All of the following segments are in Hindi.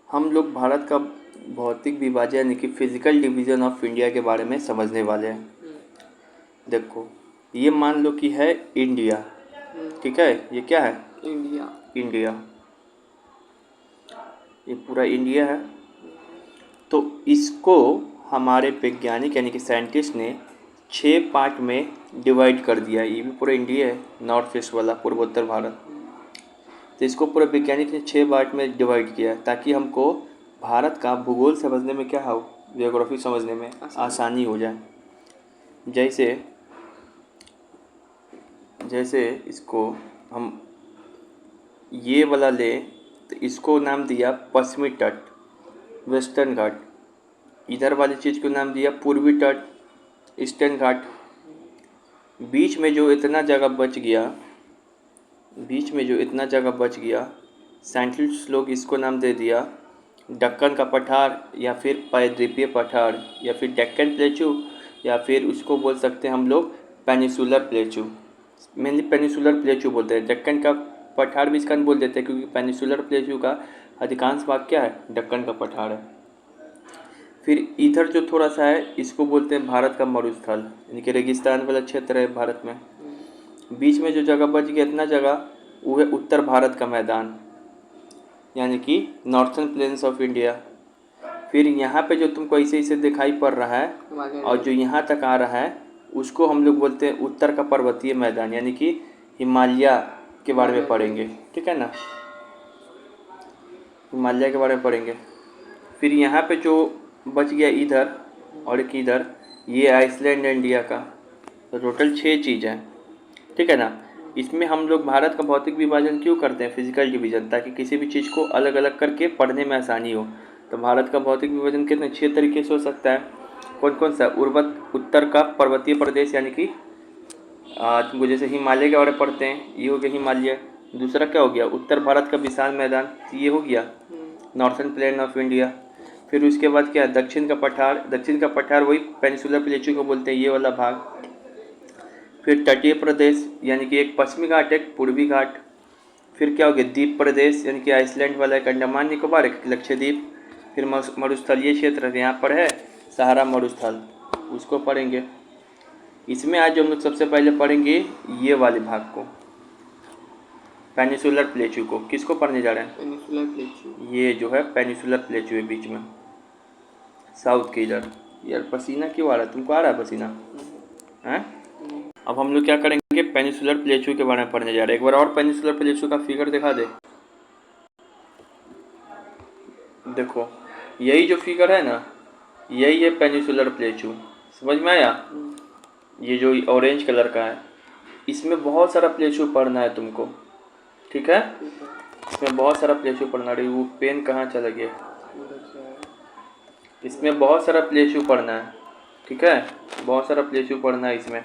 हम लोग भारत का भौतिक विभाजन यानी कि फिजिकल डिवीजन ऑफ इंडिया के बारे में समझने वाले हैं। देखो, ये मान लो कि है इंडिया, ठीक है। ये क्या है? इंडिया। इंडिया, ये पूरा इंडिया है। तो इसको हमारे वैज्ञानिक यानी कि साइंटिस्ट ने 6 पार्ट में डिवाइड कर दिया। ये भी पूरा इंडिया है, नॉर्थ ईस्ट वाला पूर्वोत्तर भारत। तो इसको पूरे वैज्ञानिक ने 6 पार्ट में डिवाइड किया है ताकि हमको भारत का भूगोल समझने में क्या हो, जियोग्राफी समझने में आसानी हो जाए। जैसे जैसे इसको हम ये वाला ले तो इसको नाम दिया पश्चिमी तट, वेस्टर्न घाट। इधर वाली चीज़ को नाम दिया पूर्वी तट, ईस्टर्न घाट। बीच में जो इतना जगह बच गया साइंटिस्ट लोग इसको नाम दे दिया दक्कन का पठार, या फिर प्रायद्वीपीय पठार, या फिर डेक्कन प्लेटू, या फिर उसको बोल सकते हैं हम लोग पेनिसुलर प्लेटू। मेनली पेनिसुलर प्लेटू बोलते हैं। दक्कन का पठार भी इसका बोल देते हैं क्योंकि पेनिसुलर प्लेटू का अधिकांश भाग क्या है, दक्कन का पठार है। फिर इधर जो थोड़ा सा है इसको बोलते हैं भारत का मरुस्थल, यानी कि रेगिस्तान वाला क्षेत्र है भारत में। बीच में जो जगह बच गया इतना जगह, वो है उत्तर भारत का मैदान, यानी कि नॉर्थर्न प्लेन्स ऑफ इंडिया। फिर यहाँ पे जो तुमको ऐसे ऐसे दिखाई पड़ रहा है और जो यहाँ तक आ रहा है उसको हम लोग बोलते हैं उत्तर का पर्वतीय मैदान, यानी कि हिमालय के बारे में पढ़ेंगे, ठीक है ना। हिमालय के बारे में पढ़ेंगे। फिर यहाँ पे जो बच गया इधर और एक इधर, ये आइसलैंड है इंडिया का। तो टोटल 6 चीज़ है, ठीक है ना। इसमें हम लोग भारत का भौतिक विभाजन क्यों करते हैं, फिजिकल डिवीजन, ताकि किसी भी चीज़ को अलग अलग करके पढ़ने में आसानी हो। तो भारत का भौतिक विभाजन कितने 6 तरीके से हो सकता है। कौन कौन सा? उत्तर का पर्वतीय प्रदेश, यानी कि तुमको जैसे हिमालय के बारे में पढ़ते हैं, ये हो गया हिमालय। दूसरा क्या हो गया, उत्तर भारत का विशाल मैदान, ये हो गया नॉर्थर्न प्लेन ऑफ इंडिया। फिर उसके बाद क्या है, दक्षिण का पठार वही पेनिसुलर प्लेटू को बोलते हैं, ये वाला भाग। फिर तटीय प्रदेश, यानी कि एक पश्चिमी घाट एक पूर्वी घाट। फिर क्या हो गया, द्वीप प्रदेश, यानी कि आइसलैंड वाला एक अंडमान निकोबार एक लक्षद्वीप। फिर मरुस्थलीय क्षेत्र यहाँ पर है सहारा मरुस्थल, उसको पढ़ेंगे। इसमें आज हम लोग सबसे पहले पढ़ेंगे ये वाले भाग को, पेनिसुलर प्लेटू को। किसको पढ़ने जा रहे हैं? पेनिसुलर प्लेटू। ये जो है पेनिसुलर प्लेटू है बीच में, साउथ के इधर। यार पसीना क्यों आ रहा है, तुमको आ रहा है पसीना हैं? अब हम लोग क्या करेंगे, पेनिसुलर प्लेटू के बारे में पढ़ने जा रहे हैं। एक बार और पेनिसुलर प्लेटू का फिगर दिखा दे। देखो, यही जो फिगर है ना, यही है पेनिसुलर प्लेटू। समझ में आया? ये जो ऑरेंज कलर का है, इसमें बहुत सारा प्लेटू पढ़ना है तुमको, ठीक है। इसमें बहुत सारा प्लेटू पढ़ना है। वो पेन कहाँ चला गया? इसमें बहुत सारा प्लेटू पढ़ना है, ठीक है। बहुत सारा प्लेटू पढ़ना है इसमें।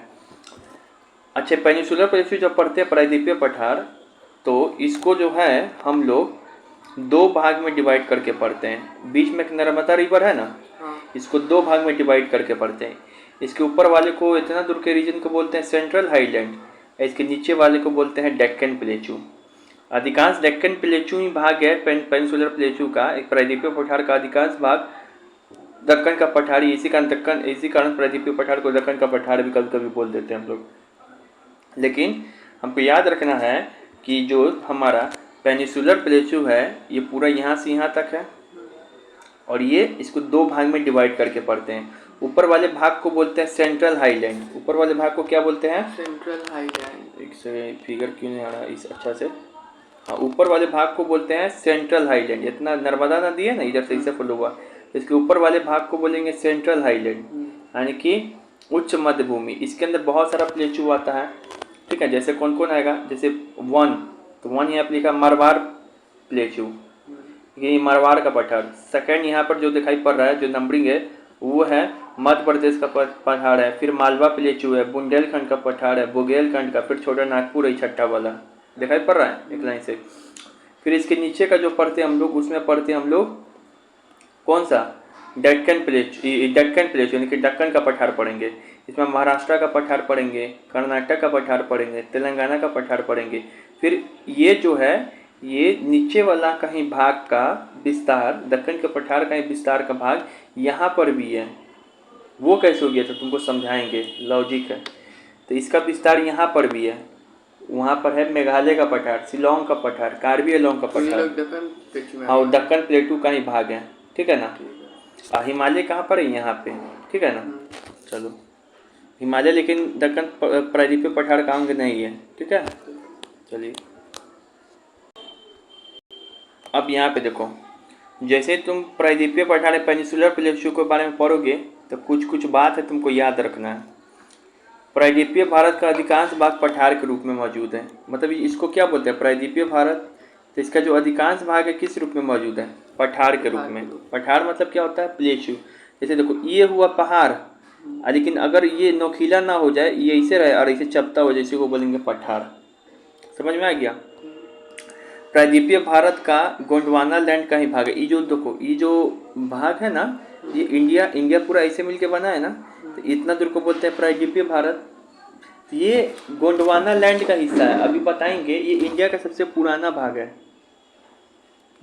अच्छा, पेनिसुलर प्लेटू जब पढ़ते हैं प्रायद्वीपीय पठार, तो इसको जो है हम लोग 2 भाग में डिवाइड करके पढ़ते हैं। बीच में एक नर्मदा रिवर है ना, इसको 2 भाग में डिवाइड करके पढ़ते हैं। इसके ऊपर वाले को इतना दूर के रीजन को बोलते हैं सेंट्रल हाईलैंड, इसके नीचे वाले को बोलते हैं डेक्कन प्लेटू। अधिकांश डेक्कन प्लेटू ही भाग है पेनिसुलर प्लेटू का। एक प्रायद्वीपीय पठार का अधिकांश भाग दक्कन का पठारी, इसी कारण प्रायद्वीपीय पठार को दक्कन का पठार भी कभी कभी बोल देते हैं हम लोग। लेकिन हमको याद रखना है कि जो हमारा पेनिसुलर प्लेटू है ये पूरा यहाँ से यहाँ तक है, और ये इसको 2 भाग में डिवाइड करके पढ़ते हैं। ऊपर वाले भाग को बोलते हैं सेंट्रल हाईलैंड। ऊपर वाले भाग को क्या बोलते हैं? Central highland. एक से फिगर क्यों नहीं आ रहा इस अच्छा से? हाँ, ऊपर वाले भाग को बोलते हैं सेंट्रल हाईलैंड। इतना नर्मदा नदी है ना, इधर से इसे फॉलो हुआ, इसके ऊपर वाले भाग को बोलेंगे सेंट्रल हाईलैंड, यानी कि उच्च मध्य भूमि। इसके अंदर बहुत सारा प्लेटू आता है, ठीक है। जैसे कौन कौन आएगा, जैसे 1, तो 1 यहाँ पर लिखा मारवाड़ प्लेटू, ये मारवाड़ का पठार। सेकंड यहाँ पर जो दिखाई पड़ रहा है, जो नंबरिंग है, वो है मध्य प्रदेश का पठार है। फिर मालवा प्लेटू है, बुंदेलखंड का पठार है, बुंदेलखंड का। फिर छोटा नागपुर है, छठा वाला दिखाई पड़ रहा है एक लाइन से। फिर इसके नीचे का जो पढ़ते हैं हम लोग, उसमें पढ़ते हैं हम लोग कौन सा, डेक्कन प्लेटू यानी कि दक्कन का पठार पढ़ेंगे। इसमें महाराष्ट्र का पठार पढ़ेंगे, कर्नाटक का पठार पढ़ेंगे, तेलंगाना का पठार पढ़ेंगे। फिर ये जो है ये नीचे वाला कहीं भाग का विस्तार, दक्कन के पठार का विस्तार का भाग यहाँ पर भी है। वो कैसे हो गया था तुमको समझाएंगे, लॉजिक है। तो इसका विस्तार यहाँ पर भी है। वहाँ पर है मेघालय का पठार, शिलोंग का पठार, कार्बी एलोंग का ये पठार। लोग दक्कन प्लेटू में हाँ, आ गए। दक्कन प्लेटू का ही भाग है, ठीक है ना। ठीक है। हिमालय कहाँ पर है, यहाँ पे, ठीक है ना। हम्म। चलो, हिमालय लेकिन दक्कन प्रायद्वीपीय पठार का अंग नहीं है, ठीक है। चलिए अब यहाँ पे देखो, जैसे तुम प्रायद्वीपीय पठार पेनिसुलर प्लेटू के बारे में पढ़ोगे तो कुछ कुछ बात है तुमको याद रखना है। प्रायद्वीपीय भारत का अधिकांश भाग पठार के रूप में मौजूद है। मतलब इसको क्या बोलते हैं, प्रायद्वीपीय भारत, तो इसका जो अधिकांश भाग है किस रूप में मौजूद है, पठार के रूप में। पठार मतलब क्या होता है, प्लेटू। जैसे देखो ये हुआ पहाड़, लेकिन अगर ये नोखीला ना हो जाए, ये ऐसे रहे और ऐसे चपटा हो जाए, इसी को बोलेंगे पठार। समझ में आ गया। प्रायद्वीपीय भारत का गोंडवाना लैंड का ही भाग है। ये जो देखो, ये जो भाग है ना, ये इंडिया पूरा ऐसे मिलके बना है ना, तो इतना दूर को बोलते हैं प्रायद्वीपीय भारत। ये गोंडवाना लैंड का हिस्सा है। अभी बताएंगे, ये इंडिया का सबसे पुराना भाग है।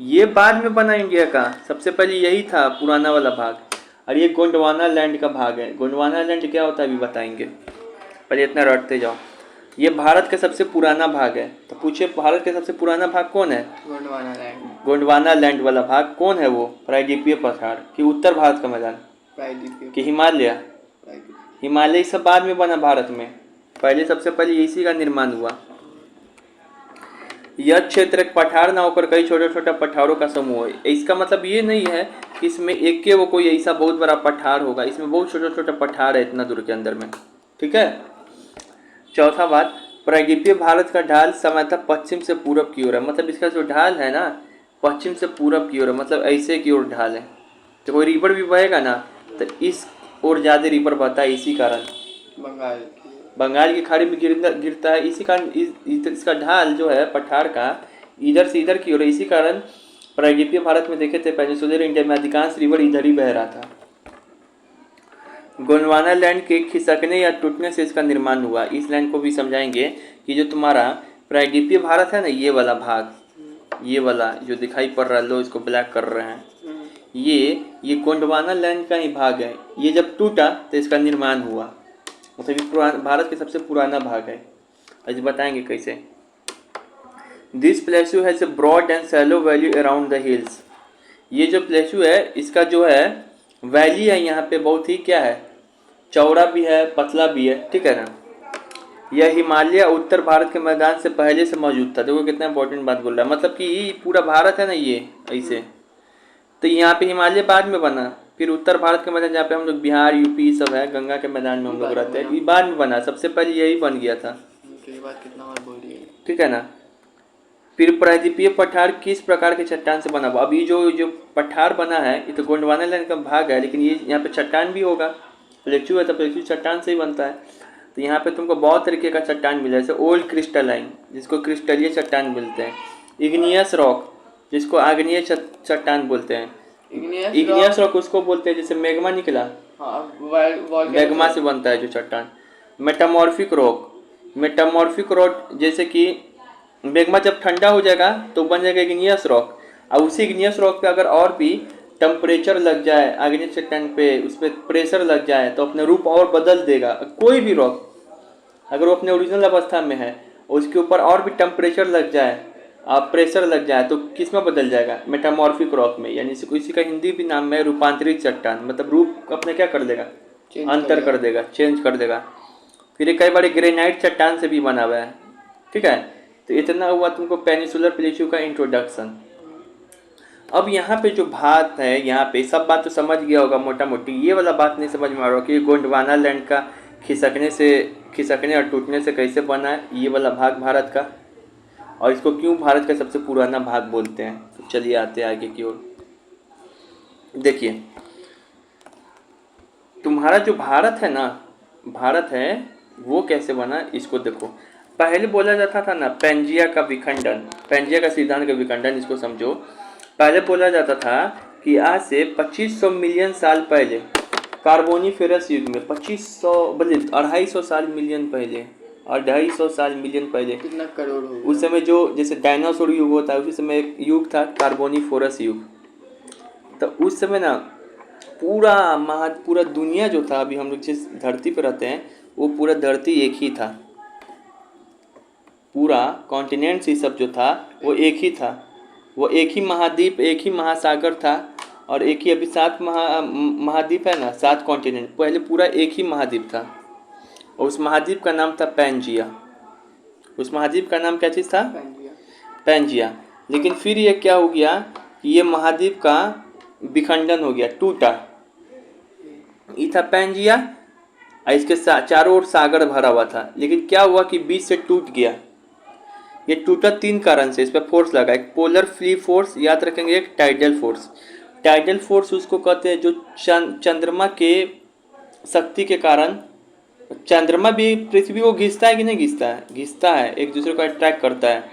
ये बाद में बना इंडिया का, सबसे पहले यही था पुराना वाला भाग। और ये गोंडवाना लैंड का भाग है। गोंडवाना लैंड क्या होता है अभी बताएंगे, पहले इतना रटते जाओ। ये भारत का सबसे पुराना भाग है। तो पूछे भारत का सबसे पुराना भाग कौन है, गोंडवाना लैंड। गोंडवाना लैंड वाला भाग कौन है, वो प्रायद्वीपीय पठार कि उत्तर भारत का मैदान प्रायद्वीपीय। कि हिमालय। हिमालय सब बाद में बना भारत में, पहले सबसे पहले इसी का निर्माण हुआ। यह क्षेत्र एक पठार ना होकर कई छोटे छोटे पठारों का समूह है। इसका मतलब ये नहीं है कि इसमें एक के वो कोई ऐसा बहुत बड़ा पठार होगा, इसमें बहुत छोटे छोटे पठार है इतना दूर के अंदर में, ठीक है। चौथा बात, प्रायद्वीपीय भारत का ढाल सामान्यतः पश्चिम से पूरब की ओर है। मतलब इसका जो ढाल है ना, पश्चिम से पूरब की ओर है, मतलब ऐसे की ओर ढाल है। तो कोई रिवर भी बहेगा ना, तो इस ओर ज़्यादा रिवर बहता है, इसी कारण बंगाल की खाड़ी में गिरता है, इसी कारण इसका ढाल जो है पठार का इधर से इधर की ओर है। इसी कारण प्रायद्वीपीय भारत में देखे थे पेनिसुलर इंडिया में अधिकांश रिवर इधर ही बह रहा था। गोंडवाना लैंड के खिसकने या टूटने से इसका निर्माण हुआ। इस लैंड को भी समझाएंगे कि जो तुम्हारा प्रायद्वीपीय भारत है ना, ये वाला भाग, ये वाला जो दिखाई पड़ रहा है, लो इसको ब्लैक कर रहे हैं, ये गोंडवाना लैंड का ही भाग है। ये जब टूटा तो इसका निर्माण हुआ। मतलब ये भारत के सबसे पुराना भाग है। आज बताएंगे कैसे। This plateau has a broad and shallow valley around the hills. ये जो प्लेटू है, इसका जो है वैली है यहाँ पे, बहुत ही क्या है, चौड़ा भी है, पतला भी है, ठीक है ना। यह हिमालय उत्तर भारत के मैदान से पहले से मौजूद था। देखो कितना इंपॉर्टेंट बात बोल रहा है। मतलब कि ये पूरा भारत है ना, ये ऐसे, तो यहाँ पे हिमालय बाद में बना। फिर उत्तर भारत के मैदान जहाँ पे हम लोग बिहार यूपी सब है, गंगा के मैदान में हम लोग रहते हैं, ये बाद में बना। सबसे पहले यही बन गया था, ठीक है ना। फिर प्रायद्वीपीय पठार किस प्रकार के चट्टान से बना हुआ। अब ये जो पठार बना है, ये तो गोंडवाना लैंड का भाग है, लेकिन ये यहाँ पे चट्टान भी होगा। प्लेटू है तो प्लेटू चट्टान से ही बनता है। तो यहाँ पे तुमको बहुत तरीके का चट्टान मिला है, जैसे ओल्ड क्रिस्टलाइन जिसको क्रिस्टलीय चट्टान बोलते हैं, इग्नियस रॉक जिसको आग्नेय चट्टान बोलते हैं, इग्नियस रॉक उसको बोलते हैं जैसे मैग्मा निकला, मैग्मा से बनता है जो चट्टान। मेटामॉर्फिक रॉक जैसे कि मैग्मा जब ठंडा हो जाएगा तो बन जाएगा इग्नियस रॉक, और उसी इग्नियस रॉक पे अगर और भी टेम्परेचर लग जाए, आग्नेय चट्टान पे उस पर प्रेशर लग जाए तो अपने रूप और बदल देगा। कोई भी रॉक अगर वो अपने ओरिजिनल अवस्था में है, उसके ऊपर और भी टेम्परेचर लग जाए, प्रेशर लग जाए, तो किस में बदल जाएगा, मेटामॉर्फिक रॉक में। यानी इसी का हिंदी भी नाम है रूपांतरित चट्टान। मतलब रूप अपने क्या कर देगा, अंतर कर देगा, चेंज कर देगा। फिर ये कई बार ग्रेनाइट चट्टान से भी बना हुआ है, ठीक है। तो इतना हुआ तुमको पेनिसुलर प्लेटू का इंट्रोडक्शन। अब यहाँ पे जो बात है, यहाँ पे सब बात तो समझ गया होगा मोटा मोटी। ये वाला बात नहीं समझ में आ रहा कि गोंडवाना लैंड का खिसकने और टूटने से कैसे बना है ये वाला भाग भारत का, और इसको क्यों भारत का सबसे पुराना भाग बोलते हैं। तो चलिए आते हैं आगे की ओर। देखिए तुम्हारा जो भारत है ना, भारत है वो कैसे बना, इसको देखो। पहले बोला जाता था ना पेंजिया का विखंडन, पेंजिया का सिद्धांत का विखंडन, इसको समझो। पहले बोला जाता था कि आज से 2500 मिलियन साल पहले कार्बोनिफेरस युग में, 2500 बल्कि 250 साल मिलियन पहले, और 250 साल मिलियन पहले कितना करोड़ हो उस समय जो जैसे डायनासोर युग होता है उसी समय एक युग था कार्बोनिफोरस युग। तो उस समय ना पूरा दुनिया जो था, अभी हम लोग जिस धरती पर रहते हैं वो पूरा धरती एक ही था, पूरा कॉन्टिनेंट्स ही सब जो था वो एक ही था, वो एक ही महाद्वीप एक ही महासागर था और एक ही अभी 7 महाद्वीप है ना, 7 कॉन्टिनेंट, पहले पूरा एक ही महाद्वीप था और उस महाद्वीप का नाम था पैंजिया। उस महाद्वीप का नाम क्या चीज़ था? पैंजिया। लेकिन फिर ये क्या हो गया कि ये महाद्वीप का विखंडन हो गया, टूटा। ये था पैंजिया और इसके चारों ओर सागर भरा हुआ था, लेकिन क्या हुआ कि बीच से टूट गया। ये टूटा 3 कारण से, इस पर फोर्स लगा, एक पोलर फ्री फोर्स याद रखेंगे, एक टाइडल फोर्स। टाइडल फोर्स उसको कहते हैं जो चंद्रमा के शक्ति के कारण, चंद्रमा भी पृथ्वी को घिसता है कि नहीं घिसता है? घिसता है, एक दूसरे को अट्रैक्ट करता है,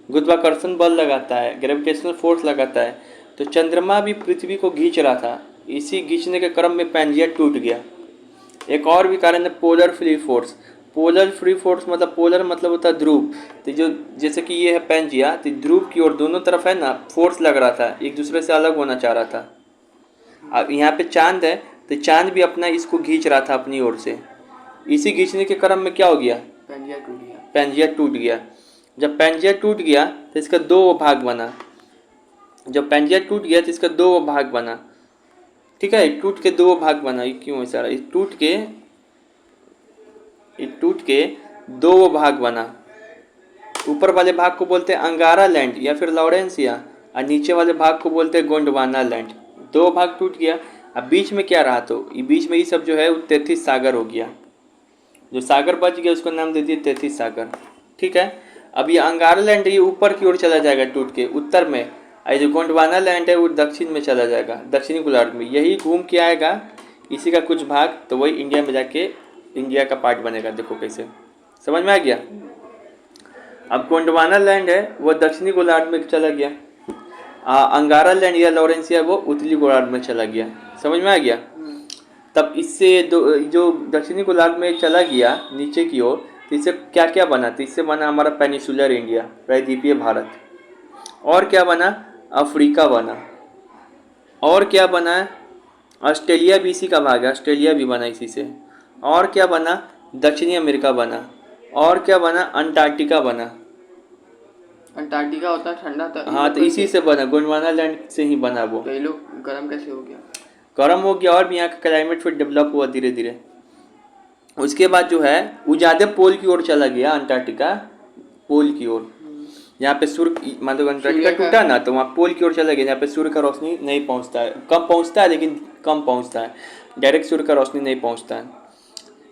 गुरुत्वाकर्षण बल लगाता है, ग्रेविटेशनल फोर्स लगाता है। तो चंद्रमा भी पृथ्वी को खींच रहा था, इसी खींचने के क्रम में पैंजिया टूट गया। एक और भी कारण है polar free force. Polar free force मतलब, पोलर मतलब होता है ध्रुव, तो जो जैसे कि ये है पैंजिया, तो ध्रुव की ओर दोनों तरफ है ना फोर्स लग रहा था, एक दूसरे से अलग होना चाह रहा था। अब यहाँ पे चांद है तो चांद भी अपना इसको खींच रहा था अपनी ओर से, इसी खींचने के क्रम में क्या हो गया? पैंजिया टूट गया। पैंजिया टूट गया। जब पैंजिया टूट गया तो इसका 2 भाग बना। जब पैंजिया टूट गया तो इसका 2 भाग बना, ठीक है, टूट के 2 भाग बना। ये क्यों ऐसा? ये टूट के 2 भाग बना। ऊपर वाले भाग को बोलते हैं अंगारा लैंड या फिर लॉरेंसिया, और नीचे वाले भाग को बोलते हैं गोंडवाना लैंड। 2 भाग टूट गया। अब बीच में क्या रहा? तो ये बीच में ये सब जो है वो 33 सागर हो गया। जो सागर बच गया उसको नाम दे दिए 33 सागर, ठीक है। अब ये अंगारा लैंड ये ऊपर की ओर चला जाएगा टूट के उत्तर में, और जो गोंडवाना लैंड है वो दक्षिण में चला जाएगा, दक्षिणी गोलार्ध में, यही घूम के आएगा इसी का कुछ भाग, तो वही इंडिया में जाके इंडिया का पार्ट बनेगा। देखो कैसे, समझ में आ गया? अब गोंडवाना लैंड है वो दक्षिणी गोलार्ध में चला गया, अंगारा लैंड या लॉरेंसिया वो उत्तरी गोलार्ध में चला गया। समझ में आ गया? तब इससे जो दक्षिणी गोलार्ध में चला गया नीचे की ओर, तो इससे क्या क्या बना? तो इससे बना हमारा पेनिसुलर इंडिया, प्रायद्वीपीय भारत। और क्या बना? अफ्रीका बना। और क्या बना? ऑस्ट्रेलिया भी इसी का भाग है, ऑस्ट्रेलिया भी बना इसी से। और क्या बना? दक्षिणी अमेरिका बना। और क्या बना? अंटार्कटिका बना। अंटार्कटिका होता है ठंडा था। हाँ, तो इसी से बना, गोंडवाना लैंड से ही बना वो। तो ये लोग गर्म कैसे हो गया? गर्म हो गया और भी यहाँ का क्लाइमेट फिर डेवलप हुआ धीरे धीरे। उसके बाद जो है वो ज़्यादा पोल की ओर चला गया, अंटार्कटिका पोल की ओर। यहाँ पे सूर्य, मतलब अंटार्कटिका टूटा ना तो वहाँ पोल की ओर चला गया, जहाँ पे सूर्य का रोशनी नहीं पहुँचता है, कम पहुँचता है लेकिन कम पहुँचता है, डायरेक्ट सूर्य का रोशनी नहीं पहुँचता है।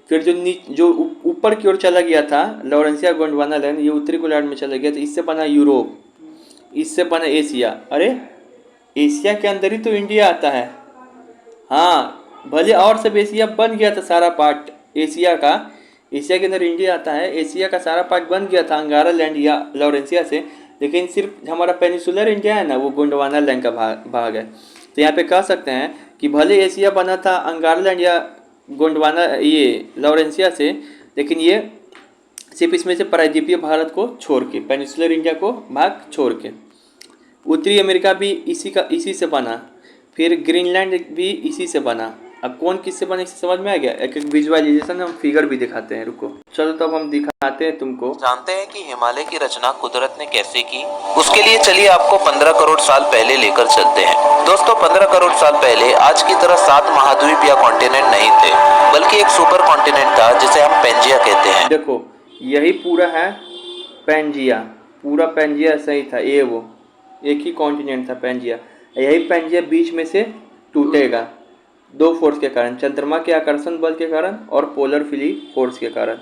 फिर जो ऊपर की ओर चला गया था लॉरेंसिया गोंडवाना लैंड, ये उत्तरी गोलार्ध में चला गया, तो इससे बना यूरोप, इससे बना एशिया। अरे एशिया के अंदर ही तो इंडिया आता है। हाँ, भले और सब एशिया बन गया था सारा पार्ट एशिया का, एशिया के अंदर इंडिया आता है, एशिया का सारा पार्ट बन गया था अंगारा लैंड या लॉरेंसिया से, लेकिन सिर्फ हमारा पेनिसुलर इंडिया है ना वो गोंडवाना लैंड का भाग है। तो यहाँ पे कह सकते हैं कि भले एशिया बना था अंगारा लैंड या गोंडवाना ये लॉरेंसिया से, लेकिन ये सिर्फ इसमें से प्रायद्वीपीय भारत को छोड़ के, पेनिसुलर इंडिया को भाग छोड़ के। उत्तरी अमेरिका भी इसी से बना, फिर ग्रीनलैंड भी इसी से बना। अब कौन किससे बने इसे समझ में आ गया? एक विजुअलाइजेशन हम फिगर भी दिखाते हैं, रुको चलो तब हम दिखाते हैं तुमको। जानते हैं कि हिमालय की रचना कुदरत ने कैसे की? उसके लिए चलिए आपको 15 करोड़ साल पहले लेकर चलते हैं। दोस्तों 15 करोड़ साल पहले आज की तरह 7 महाद्वीप या कॉन्टिनेंट नहीं थे, बल्कि एक सुपर कॉन्टिनेंट था जिसे हम पेंजिया कहते हैं। देखो यही पूरा है पेंजिया, पूरा पेंजिया सही था, ये वो एक ही कॉन्टिनेंट था पेंजिया। यही पेंजिया बीच में से टूटेगा 2 फोर्स के कारण, चंद्रमा के आकर्षण बल के कारण और पोलर फ्री फोर्स के कारण।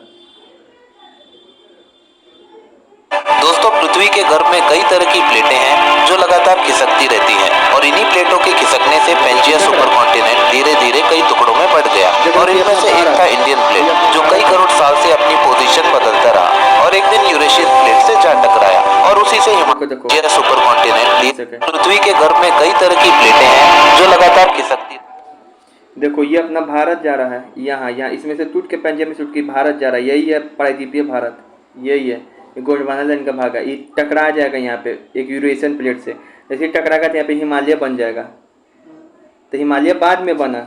दोस्तों पृथ्वी के गर्भ में कई तरह की प्लेटें हैं जो लगातार खिसकती रहती हैं, और इन्हीं प्लेटों के खिसकने से पेंजिया सुपर कॉन्टिनेंट धीरे धीरे कई टुकड़ों में बट गया, और इनमें से एक था इंडियन प्लेट जो कई करोड़ साल से अपनी पोजीशन बदलता रहा और एक दिन यूरेशियन प्लेट से जा टकराया, और उसी से हिमालय सुपर कॉन्टिनेंट। पृथ्वी के गर्भ में कई तरह की प्लेटें हैं जो लगातार खिसकती। देखो ये अपना भारत जा रहा है, यहाँ यहाँ इसमें से टूट के पंजाब में टूट के भारत जा रहा है, यही है प्रायद्वीपीय भारत, यही है। ये गोंडवाना लाइन का भाग है, ये टकरा जाएगा यहाँ पे एक यूरेशियन प्लेट से, जैसे ही टकराएगा तो यहाँ पे हिमालय बन जाएगा। तो हिमालय बाद में बना,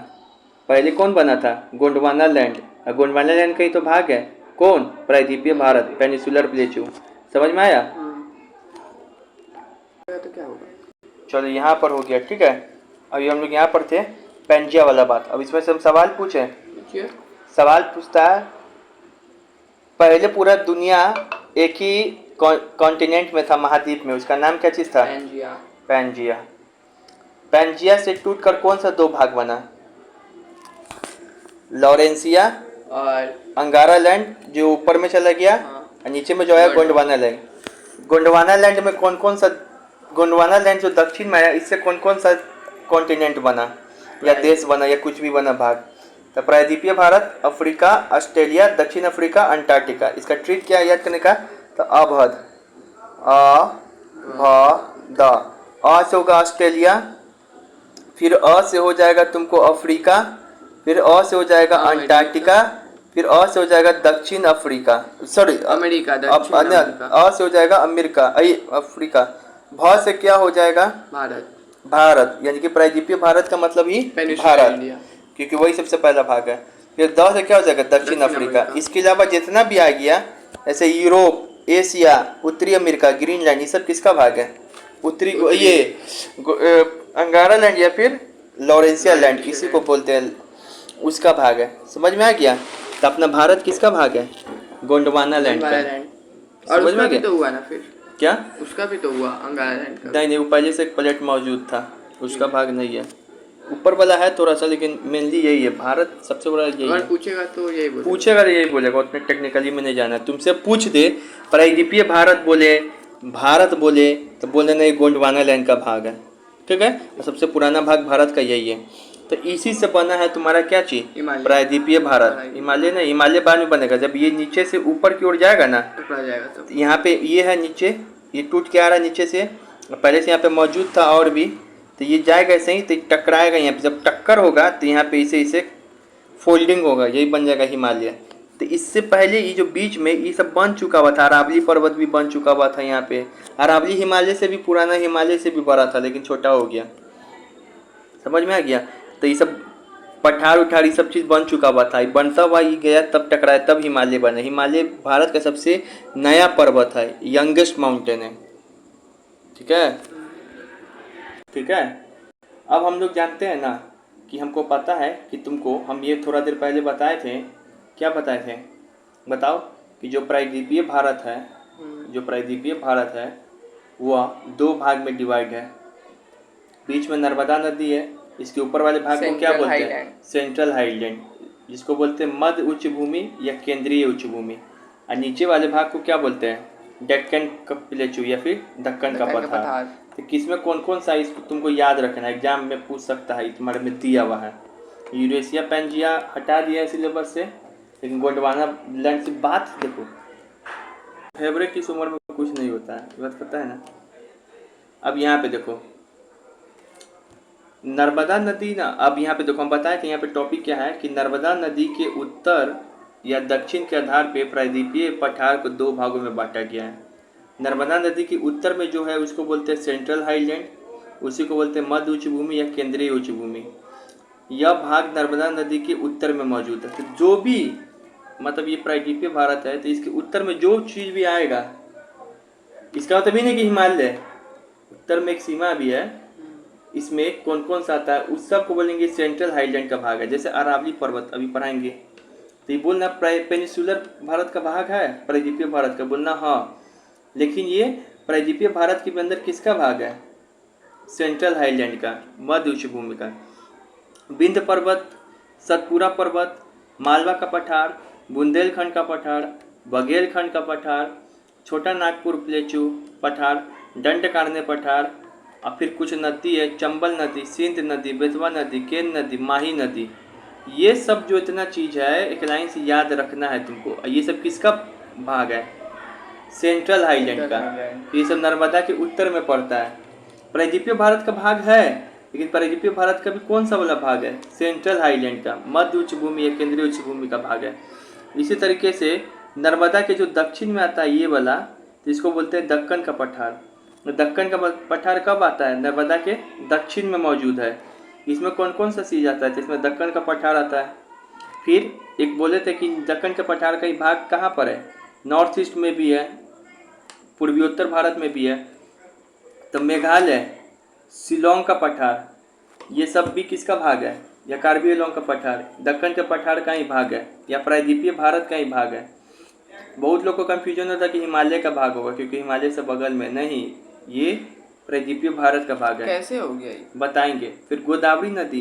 पहले कौन बना था? गोंडवाना लैंड। और गोंडवाना लैंड का ही तो भाग है, कौन? प्रायद्वीपीय भारत, पेनिसुलर प्लेटू। समझ में आया? तो क्या होगा? चलो यहाँ पर हो गया, ठीक है। अभी हम लोग यहाँ पर थे पेंजिया वाला बात। अब इसमें से हम सवाल पूछे, सवाल पूछता है, पहले पूरा दुनिया एक ही कॉन्टिनेंट में था, महाद्वीप में, उसका नाम क्या चीज़ था? पैंजिया। पैंजिया। पैंजिया से टूटकर कौन सा दो भाग बना? लॉरेंसिया और अंगारा लैंड जो ऊपर में चला गया, और नीचे में जो है गोंडवाना लैंड। गोंडवाना लैंड में कौन कौन सा, गोंडवाना लैंड जो दक्षिण में है, इससे कौन कौन सा कॉन्टिनेंट बना या देश बना या कुछ भी बना भाग? तो प्रायद्वीपीय भारत, अफ्रीका, ऑस्ट्रेलिया, दक्षिण अफ्रीका, अंटार्कटिका। इसका ट्रिक क्या है याद करने का? तो अभद, अ भ द, अ से होगा ऑस्ट्रेलिया, फिर अ से हो जाएगा तुमको अफ्रीका, फिर अ से हो जाएगा अंटार्कटिका, फिर अ से हो जाएगा दक्षिण अफ्रीका, सॉरी अमेरिका, अ से हो जाएगा अमेरिका, अफ्रीका। भ से क्या हो जाएगा? भारत। भारत, यानी कि प्रायद्वीपीय भारत का मतलब ही भारत, क्योंकि वही सबसे पहला भाग है। फिर द से क्या हो जाएगा? दक्षिण अफ्रीका। इसके अलावा जितना भी आ गया, ऐसे यूरोप, एशिया, उत्तरी अमेरिका, ग्रीनलैंड, ये सब किसका भाग है? उत्तरी ये अंगारा लैंड या फिर लॉरेंसिया लैंड, इसी को बोलते हैं, उसका भाग है। समझ में आ गया? तो अपना भारत किसका भाग है? गोंडवाना लैंड का। और उसका भी तो हुआ ना फिर? क्या? उसका भी तो हुआ अंगारा लैंड का। नहीं, वो पहले से एक प्लेट मौजूद था, उसका भाग नहीं है, ऊपर वाला है थोड़ा सा, लेकिन मेनली यही है, भारत सबसे बड़ा यही है। पूछेगा तो यही बोलेगा, पूछेगा तो यही बोलेगा, उतने टेक्निकली में नहीं जाना। तुमसे पूछ दे प्रायद्वीपीय भारत बोले, भारत बोले, तो बोले नहीं गोंडवाना लैंड का भाग है, ठीक है। तो सबसे पुराना भाग भारत का यही है। तो इसी से बना है तुम्हारा क्या चीज? प्रायद्वीपीय भारत। हिमालय नहीं, हिमालय बाद में बनेगा, जब ये नीचे से ऊपर की ओर जाएगा ना, टकरा जाएगा तब। यहाँ पे ये है नीचे, ये टूट के आ रहा है नीचे से, पहले से यहाँ पे मौजूद था और भी, तो ये जाएगा ऐसे ही, तो टकराएगा यहाँ पे, जब टक्कर होगा तो यहाँ पे इसे इसे फोल्डिंग होगा, यही बन जाएगा हिमालय। तो इससे पहले ये जो बीच में ये सब बन चुका हुआ था, अरावली पर्वत भी बन चुका हुआ था यहाँ पे। अरावली हिमालय से भी पुराना, हिमालय से भी बड़ा था, लेकिन छोटा हो गया। समझ में आ गया? तो ये सब पठार उठार ये सब चीज़ बन चुका हुआ था, बनता हुआ ये गया, तब टकराया, तब हिमालय बना। हिमालय भारत का सबसे नया पर्वत है, यंगेस्ट माउंटेन है, ठीक है, ठीक है। अब हम लोग जानते हैं ना कि हमको पता है कि तुमको हम ये थोड़ा देर पहले बताए थे, क्या बताए थे बताओ? कि जो प्रायद्वीपीय भारत है, जो प्रायद्वीपीय भारत है वह दो भाग में डिवाइड है। बीच में नर्मदा नदी है, इसके ऊपर वाले भाग को क्या बोलते हैं? सेंट्रल हाईलैंड, जिसको बोलते हैं मध्य उच्च भूमि या केंद्रीय उच्च भूमि। और नीचे वाले भाग को क्या बोलते हैं? डेक्कन का प्लेटू या फिर दक्कन का पठार। तो किसमें कौन कौन सा, इसको तुमको याद रखना है, एग्जाम में पूछ सकता है, तुम्हारे में दिया हुआ है। यूरेशिया पैंजिया हटा दिया है सिलेबस से, लेकिन गोंडवाना लैंड से बात देखो, फेवरेट किस उम्र में कुछ नहीं होता है, बात पता है ना। अब यहाँ पे देखो नर्मदा नदी ना, अब यहाँ पे देखो हम बताए थे, यहाँ पे टॉपिक क्या है कि नर्मदा नदी के उत्तर या दक्षिण के आधार पे प्रायद्वीपीय पठार को दो भागों में बांटा गया है। नर्मदा नदी के उत्तर में जो है उसको बोलते हैं सेंट्रल हाईलैंड, उसी को बोलते हैं मध्य उच्च भूमि या केंद्रीय उच्च भूमि। यह भाग नर्मदा नदी के उत्तर में मौजूद है। तो जो भी मतलब ये प्रायद्वीपीय भारत है, तो इसके उत्तर में जो चीज़ भी आएगा, इसका मतलब ही नहीं कि हिमालय, उत्तर में एक सीमा भी है, इसमें कौन कौन सा आता है उस सब को बोलेंगे सेंट्रल हाईलैंड का भाग है। जैसे अरावली पर्वत अभी पढ़ाएंगे, तो ये बोलना पेनिसुलर भारत का भाग है, प्रायद्वीपीय भारत का, बोलना हाँ, लेकिन ये प्रायद्वीपीय भारत के अंदर किसका भाग है? सेंट्रल हाईलैंड का, मध्य उच्च भूमि का। विंध्य पर्वत, सतपुरा पर्वत, मालवा का पठार, बुंदेलखंड का पठार, बघेलखंड का पठार, छोटा नागपुर प्लेटू पठार, दंडकारण्य पठार, और फिर कुछ नदी है, चंबल नदी, सिंध नदी, बेतवा नदी, केन नदी, माही नदी। ये सब जो इतना चीज़ है एक लाइन से याद रखना है तुमको। ये सब किसका भाग है? सेंट्रल हाईलैंड का। ये सब नर्मदा के उत्तर में पड़ता है। प्रायद्वीपीय भारत का भाग है, लेकिन प्रायद्वीपीय भारत का भी कौन सा वाला भाग है? सेंट्रल हाईलैंड का, मध्य उच्च भूमि या केंद्रीय उच्च भूमि का भाग है। इसी तरीके से नर्मदा के जो दक्षिण में आता है ये वाला, जिसको बोलते हैं दक्कन का पठार। दक्कन का पठार कब आता है? नर्मदा के दक्षिण में मौजूद है। इसमें कौन कौन सा चीज़ आता है? जिसमें दक्कन का पठार आता है। फिर एक बोले थे कि दक्कन के पठार का भाग कहाँ पर है? नॉर्थ ईस्ट में भी है, पूर्वोत्तर भारत में भी है। तो मेघालय, शिलोंग का पठार, ये सब भी किसका भाग है? या कार्बी एंगलोंग का पठार दक्कन के पठार का ही भाग है या प्रायद्वीपीय भारत का ही भाग है? बहुत लोग को कन्फ्यूजन होता है कि हिमालय का भाग होगा, क्योंकि हिमालय से बगल में नहीं, ये प्रायद्वीपीय भारत का भाग है। कैसे हो गया ये? बताएंगे। फिर गोदावरी नदी,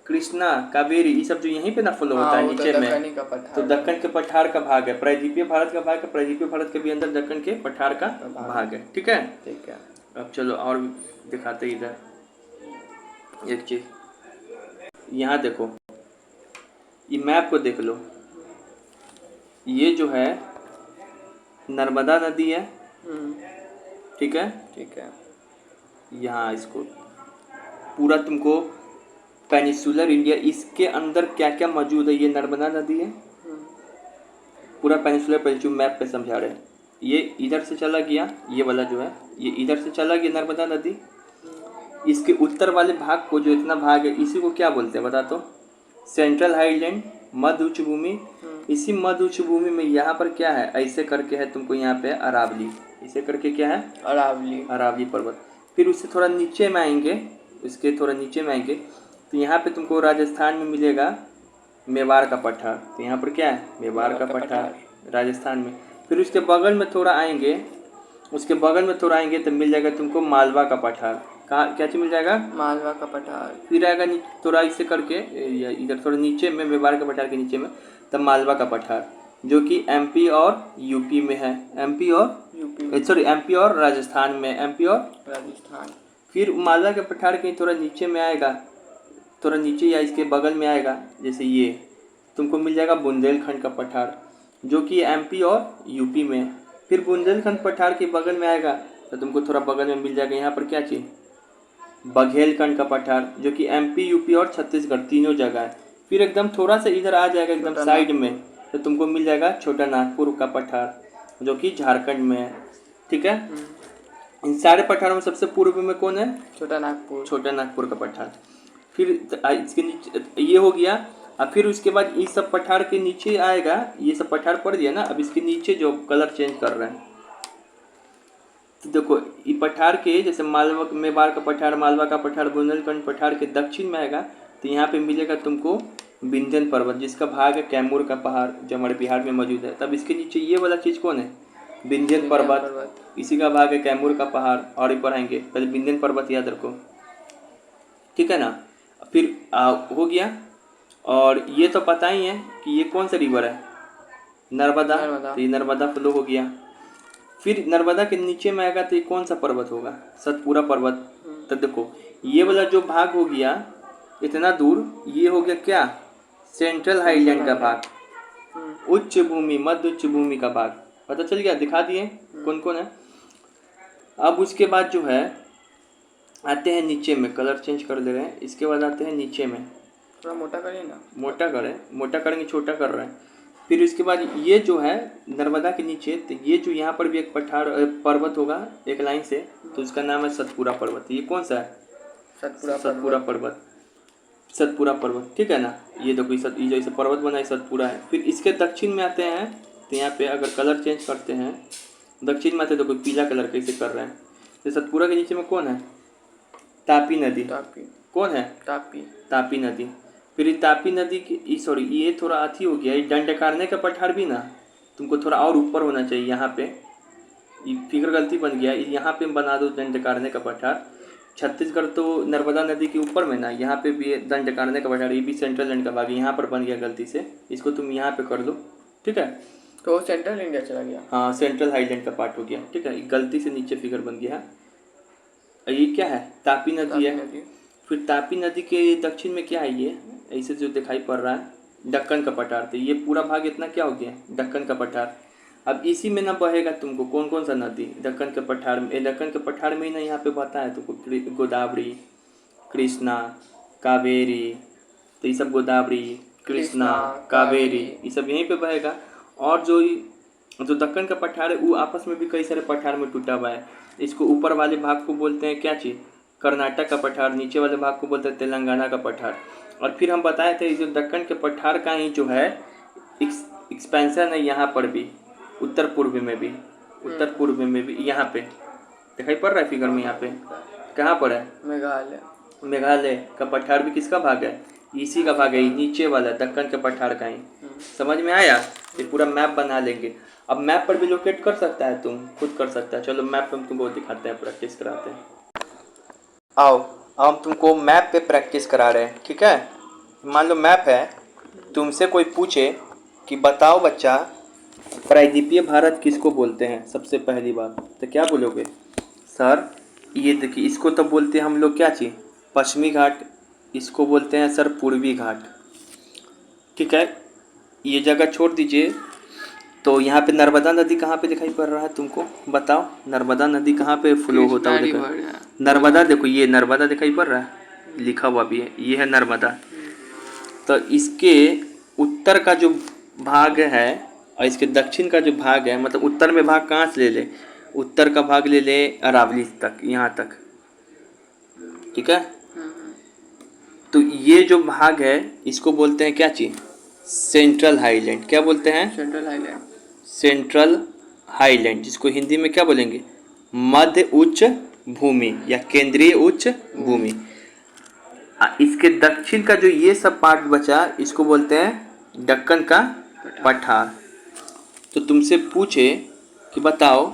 कृष्णा, कावेरी, ये सब जो यहीं पे ना फ्लो होता है नीचे में, तो दक्कन के पठार का भाग है। प्रायद्वीपीय भारत का भाग है, प्रायद्वीपीय भारत के भी अंदर दक्कन के पठार का भाग है। ठीक है, ठीक है। अब चलो और दिखाते इधर एक चीज। यहाँ देखो, ये मैप को देख लो, ये जो है नर्मदा नदी है। ठीक है, ठीक है। यहाँ इसको पूरा तुमको पेनिसुलर इंडिया, इसके अंदर क्या क्या मौजूद है, ये नर्मदा नदी है। पूरा पेनिसुलर पेंचू मैप पे समझा रहे हैं। ये इधर से चला गया, ये वाला जो है ये इधर से चला गया नर्मदा नदी। इसके उत्तर वाले भाग को, जो इतना भाग है, इसी को क्या बोलते हैं बता तो? सेंट्रल हाईलैंड, मध्य उच्च भूमि। इसी मध्य उच्च भूमि में यहाँ पर क्या है, ऐसे करके है तुमको यहाँ पे अरावली, इसे करके क्या है? अरावली पर्वत। फिर उससे थोड़ा नीचे में आएंगे, इसके थोड़ा नीचे में आएंगे तो यहाँ पे तुमको राजस्थान में मिलेगा मेवाड़ का पठार। तो यहाँ पर क्या है? मेवाड़ का पठार राजस्थान में। फिर उसके बगल में थोड़ा आएंगे, उसके बगल में थोड़ा आएंगे तो मिल जाएगा तुमको मालवा का पठार। कहाँ क्या चीज़ मिल जाएगा? मालवा का पठार। फिर आएगा थोड़ा इससे करके इधर थोड़ा नीचे में, मेवाड़ का पठार के नीचे में तब मालवा का पठार, जो कि एमपी और यूपी में है। एमपी और राजस्थान में, एमपी और राजस्थान। फिर मालवा के पठार के थोड़ा नीचे में आएगा, थोड़ा नीचे या इसके बगल में आएगा, जैसे ये तुमको मिल जाएगा बुंदेलखंड का पठार, जो कि एमपी और यूपी में। फिर बुंदेलखंड पठार के बगल में आएगा तो तुमको थोड़ा बगल में मिल जाएगा यहाँ पर क्या चीज़? बघेलखंड का पठार, जो कि एमपी, यूपी और छत्तीसगढ़ तीनों जगह है। फिर एकदम थोड़ा सा इधर आ जाएगा, एकदम साइड में, तो तुमको मिल जाएगा छोटा नागपुर का पठार, जो कि झारखंड में है। ठीक है, इन सारे पठारों में सबसे पूर्व में कौन है? छोटा नागपुर का पठार। फिर इसके नीचे ये हो गया। अब फिर उसके बाद इस सब पठार के नीचे आएगा, ये सब पठार पड़ दिया ना। अब इसके नीचे जो कलर चेंज कर रहे हैं, तो देखो ये पठार के जैसे मालवा, मेवाड़ का पठार, मालवा का पठार, बुंदेलखंड पठार के दक्षिण में आएगा तो यहाँ पे मिलेगा तुमको विंध्यन पर्वत, जिसका भाग है कैमूर का पहाड़, जो हमारे बिहार में मौजूद है। तब इसके नीचे ये वाला चीज़ कौन है? विंध्यन पर्वत, इसी का भाग है कैमूर का पहाड़। और ये पढ़ाएंगे, पहले विंध्यन पर्वत याद रखो। ठीक है ना। फिर हो गया। और ये तो पता ही है कि ये कौन सा रिवर है? नर्मदा। तो ये नर्मदा फ्लो हो गया। फिर नर्मदा के नीचे में आएगा तो ये कौन सा पर्वत होगा? सतपुरा पर्वत। तो देखो ये वाला जो भाग हो गया इतना दूर, ये हो गया क्या? सेंट्रल हाईलैंड का भाग, उच्च भूमि, मध्य उच्च भूमि का भाग। पता चल गया? दिखा दिए कौन कौन है। अब उसके बाद जो है आते हैं नीचे में, कलर चेंज कर दे रहे हैं। इसके बाद आते हैं नीचे में, थोड़ा मोटा करिए ना। मोटा करें, मोटा करेंगे, छोटा कर रहे हैं। फिर इसके बाद ये जो है नर्मदा के नीचे, तो ये जो यहाँ पर भी एक पठार पर्वत होगा एक लाइन से, तो उसका नाम है सतपुरा पर्वत। ये कौन सा है? सतपुरा पर्वत। सतपुरा पर्वत, ठीक है ना। ये देखो ये जैसे पर्वत बना है, सतपुरा है। फिर इसके दक्षिण में आते हैं तो यहाँ पे अगर कलर चेंज करते हैं, दक्षिण में आते देखो पीला कलर कैसे कर रहे हैं। तो सतपुरा के नीचे में कौन है? तापी नदी। कौन है? तापी नदी। फिर तापी नदी की सॉरी ये थोड़ा अथी हो गया, ये दंडकारण्य का पठार भी ना तुमको थोड़ा और ऊपर होना चाहिए। यहाँ पे ये फिगर गलती बन गया, यहाँ पे बना दो दंडकारण्य का पठार। छत्तीसगढ़ तो नर्मदा नदी के ऊपर में ना, यहाँ पे भी दंडकारण्य का पठार, ये भी सेंट्रल लैंड का भाग है, यहाँ पर बन गया गलती से। इसको तुम यहाँ पे कर दो, ठीक है। तो सेंट्रल इंडिया चला गया। हाँ, सेंट्रल हाईलैंड का पार्ट हो गया, ठीक है। गलती से नीचे फिगर बन गया। ये क्या है? तापी नदी है। फिर तापी नदी के दक्षिण में क्या है? ये ऐसे जो दिखाई पड़ रहा है दक्कन का पठार। तो ये पूरा भाग इतना क्या हो गया? दक्कन का पठार। अब इसी में ना बहेगा तुमको कौन कौन सा नदी? दक्कन के पठार में, दक्कन के पठार में ही ना यहाँ पे बहता है तुमको गोदावरी, कृष्णा, कावेरी, तो ये सब गोदावरी, कृष्णा, कावेरी, ये सब यहीं पे बहेगा। और जो दक्कन का पठार है वो आपस में भी कई सारे पठार में टूटा हुआ है। इसको ऊपर वाले भाग को बोलते हैं क्या चीज़, कर्नाटक का पठार, नीचे वाले भाग को बोलते हैं तेलंगाना का पठार। और फिर हम बताए थे जो दक्कन के पठार का ही जो है एक्सपेंशन है यहाँ पर भी, उत्तर पूर्व में भी, उत्तर पूर्व में भी यहाँ पे दिखाई पड़ रहा है फिगर में। यहाँ पे कहाँ पर है, मेघालय। मेघालय का पठार भी किसका भाग है, इसी का भाग है, नीचे वाला दक्कन के पठार का ही। समझ में आया। ये पूरा मैप बना लेंगे। अब मैप पर भी लोकेट कर सकता है, तुम खुद कर सकता है। चलो मैप पे हम तुमको दिखाते हैं, प्रैक्टिस कराते हैं। आओ हम तुमको मैप पे प्रैक्टिस करा रहे हैं, ठीक है। मान लो मैप है, तुमसे कोई पूछे कि बताओ बच्चा प्रायद्वीपीय भारत किसको बोलते हैं, सबसे पहली बात तो क्या बोलोगे, सर ये देखिए इसको तो बोलते हैं हम लोग क्या चीज़, पश्चिमी घाट, इसको बोलते हैं सर पूर्वी घाट, ठीक है। ये जगह छोड़ दीजिए। तो यहाँ पे नर्मदा नदी कहाँ पे दिखाई पड़ रहा है तुमको, बताओ नर्मदा नदी कहाँ पे फ्लो होता है, नर्मदा, देखो ये नर्मदा दिखाई पड़ रहा है, लिखा हुआ भी है, ये है नर्मदा। तो इसके उत्तर का जो भाग है और इसके दक्षिण का जो भाग है, मतलब उत्तर में भाग कहाँ से ले ले, उत्तर का भाग ले ले अरावली तक, यहाँ तक, ठीक है। तो ये जो भाग है इसको बोलते हैं क्या चीज़, सेंट्रल हाईलैंड। क्या बोलते हैं, सेंट्रल हाईलैंड। सेंट्रल हाईलैंड, जिसको हिंदी में क्या बोलेंगे, मध्य उच्च भूमि या केंद्रीय उच्च भूमि। इसके दक्षिण का जो ये सब पार्ट बचा इसको बोलते हैं दक्कन का पठार। तो तुमसे पूछे कि बताओ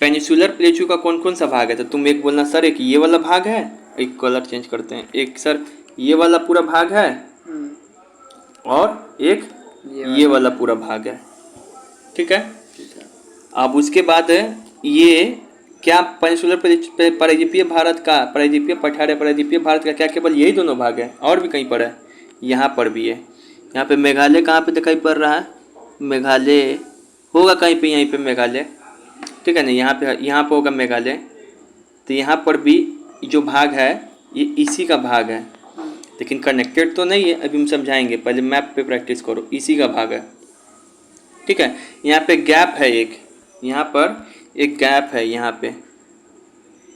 पेनिसुलर प्लेटू का कौन कौन सा भाग है, तो तुम एक बोलना सर एक ये वाला भाग है, एक कलर चेंज करते हैं, एक सर ये वाला पूरा भाग है और एक ये वाला पूरा भाग है, ठीक है। अब उसके बाद ये क्या पेनिसुलर प्रायद्वीपीय भारत का, प्रायद्वीपीय पठार है, प्रायद्वीपीय भारत का क्या केवल यही दोनों भाग है, और भी कहीं पर है, यहाँ पर भी है। यहाँ पे मेघालय कहाँ पे दिखाई पड़ रहा है, मेघालय होगा कहीं पे, यहीं पे मेघालय, ठीक है ना, यहाँ पे होगा मेघालय। तो यहाँ पर भी जो भाग है ये इसी का भाग है, लेकिन कनेक्टेड तो नहीं है, अभी हम समझाएंगे, पहले मैप पे प्रैक्टिस करो, इसी का भाग है, ठीक है। यहाँ पे गैप है एक, यहाँ पर एक गैप है यहाँ पे,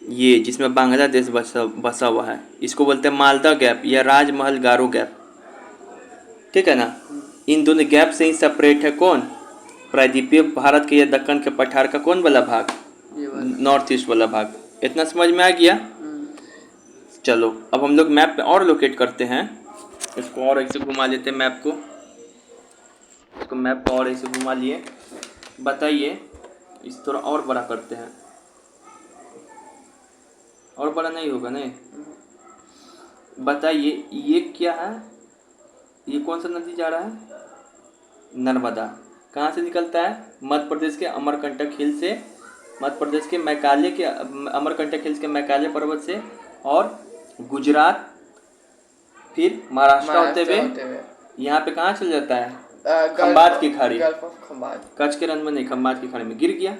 ये जिसमें बांग्लादेश बसा हुआ है, इसको बोलते हैं मालदा गैप या राजमहल गारो गैप, ठीक है ना। इन दोनों गैप से ही सेपरेट है कौन, प्रायद्वीपीय भारत के या दक्कन के पठार का कौन वाला भाग, नॉर्थ ईस्ट वाला भाग। इतना समझ में आ गया। चलो अब हम लोग मैप पे और लोकेट करते हैं, इसको और ऐसे घुमा लेते हैं मैप को, इसको मैप को और ऐसे घुमा लिए। बताइए इस थोड़ा और बड़ा करते हैं, और बड़ा नहीं होगा नहीं। बताइए ये क्या है, ये कौन सा नदी जा रहा है, नर्मदा। कहाँ से निकलता है, मध्य प्रदेश के अमरकंटक हिल से, मध्य प्रदेश के मैकाले के अमरकंटक हिल्स के मैकाले पर्वत से, और गुजरात फिर महाराष्ट्र होते हुए यहाँ पे कहाँ चल जाता है, खंबात की खाड़ी, कच्छ के रण में नहीं, खंबात की खाड़ी में गिर गया।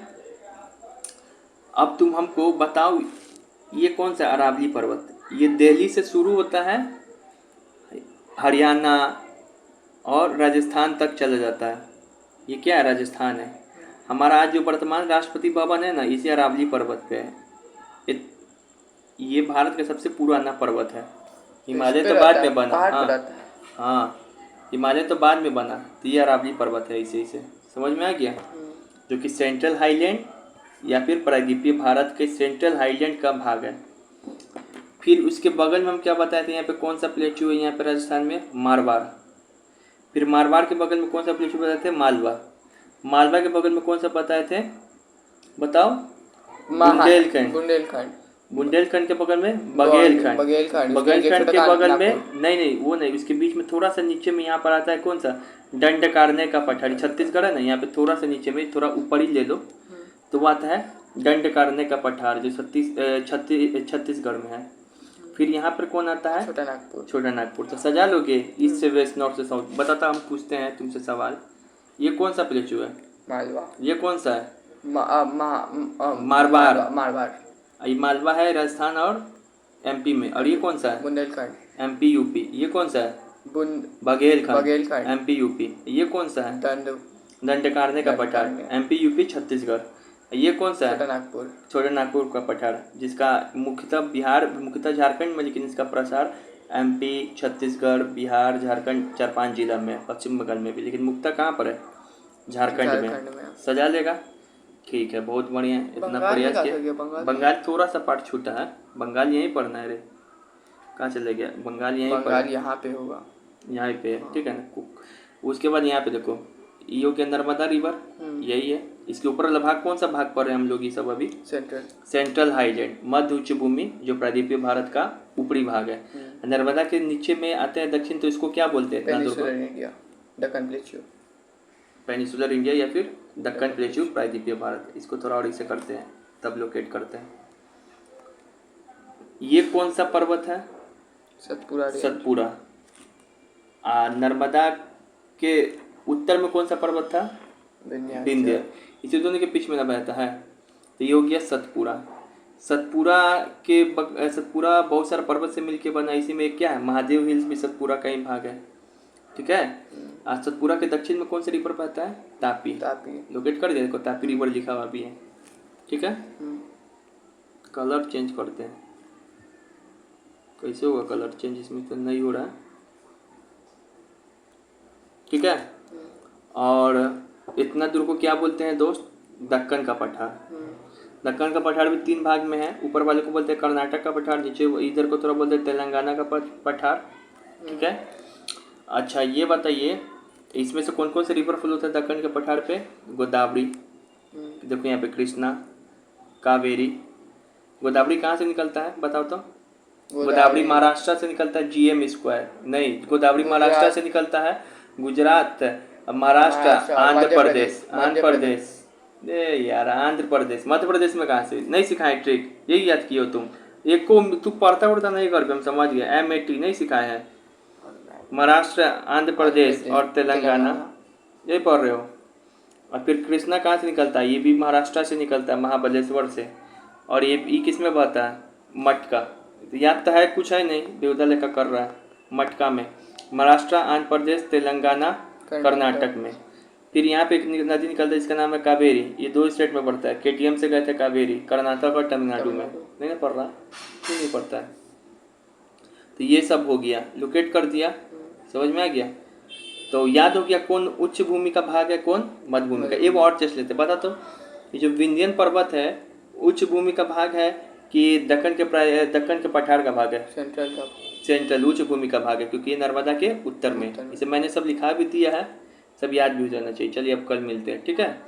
अब तुम हमको बताओ ये कौन सा अरावली पर्वत, ये दिल्ली से शुरू होता है, हरियाणा और राजस्थान तक चला जाता है। ये क्या है, राजस्थान है। हमारा आज जो वर्तमान राष्ट्रपति भवन है ना, इसी अरावली पर्वत पे है। ये भारत का सबसे पुराना पर्वत है। हिमालय तो बाद में बना, हाँ हिमालय तो बाद में बना, तो ये अरावली पर्वत है, इसे समझ में आ गया। जो कि सेंट्रल हाईलैंड या फिर प्रायद्वीपीय भारत के सेंट्रल हाईलैंड का भाग है। फिर उसके बगल में हम क्या बताए थे, यहाँ पे कौन सा प्लेटू है, यहाँ पे राजस्थान में मारवाड़। फिर मारवाड़ के बगल में कौन सा प्लेटू बताए थे, मालवा। मालवा के बगल में कौन सा बताए थे, बताओ, बुंदेलखंड। बुंदेलखंड के बगल में बघेलखंड। बघेलखंड के बगल में नहीं वो नहीं, उसके बीच में थोड़ा सा नीचे में यहाँ पर आता है कौन सा, दंडकारण्य का पठार। छत्तीसगढ़ है ना, यहाँ पे थोड़ा सा नीचे में, थोड़ा ऊपर ही ले लो तो वो आता है दंडकारण्य का पठार, जो छत्तीसगढ़ में है। फिर यहाँ पर कौन आता है, छोटा नागपुर। तो सजा लोगे ईस्ट से वेस्ट, नॉर्थ से साउथ। बताता हम पूछते हैं तुमसे सवाल, ये कौन सा प्लेटू है, मालवा। ये कौन सा है, मारवाड़। ये मालवा है, राजस्थान और एमपी में। और ये कौन सा है? बुंदेलखंड। MP UP. ये कौन सा है? बुंद बघेलखंड। बघेलखंड। MP UP. ये कौन सा है? दंड दंडकारण्य का पठार। दंडकारण्य। MP UP Chhattisgarh. ये कौन सा छोटा है? नागपुर। छोटा नागपुर का पठार, जिसका मुख्यतः झारखंड में, लेकिन इसका प्रसार एमपी, छत्तीसगढ़, बिहार, झारखंड 4-5 जिला में, पश्चिम बंगाल में भी, लेकिन मुख्यतः कहाँ पर है? झारखंड में। सजा लेगा। ठीक है, बहुत बढ़िया। इतना बंगाल प्रयास में किया। कहाँ बंगाल? बंगाल थोड़ा सा पार्ट छूटा है। बंगाल यहीं पढ़ना है रे। कहाँ चले गया? बंगाल यहीं पर बंगाल यहाँ पे होगा। यहाँ पे है, ठीक है ना। उसके बाद यहाँ पे देखो, ये हो गया नर्मदा रिवर, यही है। इसके ऊपर वाला भाग कौन सा भाग पर है हम लोग? ये सब अभी सेंट्रल हाईलैंड, मध्य उच्च भूमि, जो प्रायद्वीपीय भारत का ऊपरी भाग है। नर्मदा के नीचे में आते हैं दक्षिण, तो इसको क्या बोलते हैं? Peninsular India, Deccan plateau. Peninsular India या फिर दक्कन प्लेट्यू, प्रायद्वीपीय भारत। इसको थोड़ा और इसे करते हैं, तब लोकेट करते हैं। ये कौन सा पर्वत है? सतपुरा। नर्मदा के उत्तर में कौन सा पर्वत था? विंध्य। इसी दोनों के बीच में ना बहता है, तो ये हो गया सतपुरा। सतपुरा बहुत सारे पर्वत से मिलके बना। इसी में क्या है? महादेव हिल्स भी सतपुरा का ही भाग है, ठीक है। सतपुरा के दक्षिण में कौन सा रिवर बहता है? तापी। लोकेट कर दिया, देखो तापी रिवर लिखा हुआ भी है, ठीक है। कलर चेंज करते हैं। कैसे होगा कलर चेंज? इसमें तो नहीं हो रहा है, ठीक है। और इतना दूर को क्या बोलते हैं दोस्त? दक्कन का पठार। दक्कन का पठार भी 3 भाग में है। ऊपर वाले को बोलते हैं कर्नाटक का पठार, नीचे इधर को थोड़ा बोलते हैं तेलंगाना का पठार, ठीक है। अच्छा, ये बताइए इसमें से कौन कौन से रिवर फ्लो होता है दक्कन के पठार पे? गोदावरी, देखो यहाँ पे कृष्णा, कावेरी। गोदावरी कहाँ से निकलता है बताओ तो? गोदावरी महाराष्ट्र से निकलता है, GM स्क्वायर नहीं। गोदावरी महाराष्ट्र से निकलता है, गुजरात, महाराष्ट्र, आंध्र प्रदेश। यार आंध्र प्रदेश, मध्य प्रदेश में कहाँ से? नहीं सिखाए ट्रिक, यही याद किए हो तुम। एक को तू पढ़ता नहीं घर पे, हम समझ गए। MAT नहीं सिखाए हैं। महाराष्ट्र, आंध्र प्रदेश और तेलंगाना, यही पढ़ रहे हो। और फिर कृष्णा कहाँ से निकलता है? ये भी महाराष्ट्र से निकलता है, महाबलेश्वर से। और ये किस में बहता है? मटका। याद तो है, कुछ है नहीं, बेहुदा लेखा कर रहा है। मटका में महाराष्ट्र, आंध्र प्रदेश, तेलंगाना, कर्नाटक में। फिर यहाँ पे एक नदी निकलता है, इसका नाम है कावेरी। ये 2 स्टेट में पड़ता है। KTM से गए थे कावेरी, कर्नाटक और तमिलनाडु में। नहीं पढ़ रहा, क्यों नहीं पढ़ता है? तो ये सब हो गया, लोकेट कर दिया, समझ में आ गया। तो याद हो गया कौन उच्च भूमि का भाग है, कौन मध्य भूमि का। एक और टेस्ट लेते, बता तो ये जो विंध्यन पर्वत है उच्च भूमि का भाग है कि दक्कन के पठार का भाग है? सेंट्रल उच्च भूमि का भाग है, क्योंकि ये नर्मदा के उत्तर में। इसे मैंने सब लिखा भी दिया है, सब याद भी हो जाना चाहिए। चलिए अब कल मिलते हैं, ठीक है।